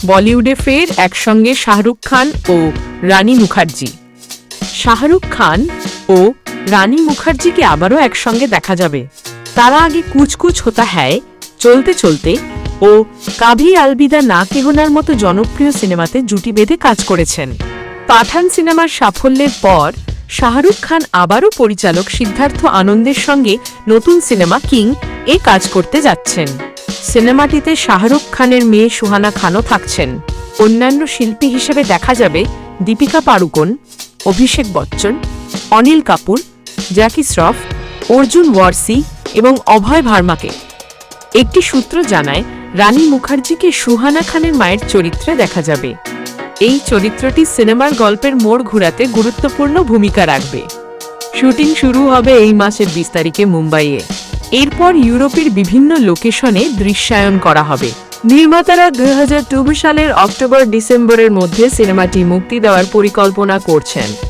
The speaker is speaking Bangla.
বলিউডে ফের একসঙ্গে শাহরুখ খান ও রানী মুখার্জি। শাহরুখ খান ও রানী মুখার্জিকে আবারও একসঙ্গে দেখা যাবে। তারা আগে কুছ কুছ হোতা হ্যায়, চলতে চলতে ও কাভি আলবিদা না কেহনার মতো জনপ্রিয় সিনেমাতে জুটি বেঁধে কাজ করেছেন। পাঠান সিনেমার সাফল্যের পর শাহরুখ খান আবারও পরিচালক সিদ্ধার্থ আনন্দের সঙ্গে নতুন সিনেমা কিং এ কাজ করতে যাচ্ছেন। সিনেমাটিতে শাহরুখ খানের মেয়ে সুহানা খানও থাকছেন। অন্যান্য শিল্পী হিসেবে দেখা যাবে দীপিকা পাড়ুকোন, অভিষেক বচ্চন, অনিল কাপুর, জ্যাকি শ্রফ, অর্জুন ওয়ারসি এবং অভয় ভার্মাকে। একটি সূত্র জানায় রানী মুখার্জিকে সুহানা খানের মায়ের চরিত্রে দেখা যাবে। এই চরিত্রটি সিনেমার গল্পের মোড় ঘোরাতে গুরুত্বপূর্ণ ভূমিকা রাখবে। শুটিং শুরু হবে এই মাসের 20 তারিখে মুম্বাইয়ে। এরপর ইউরোপের বিভিন্ন লোকেশনে দৃশ্যায়ন করা হবে। নির্মাতারা 2024 সালের অক্টোবর-ডিসেম্বরের মধ্যে সিনেমাটি মুক্তি দেওয়ার পরিকল্পনা করছেন।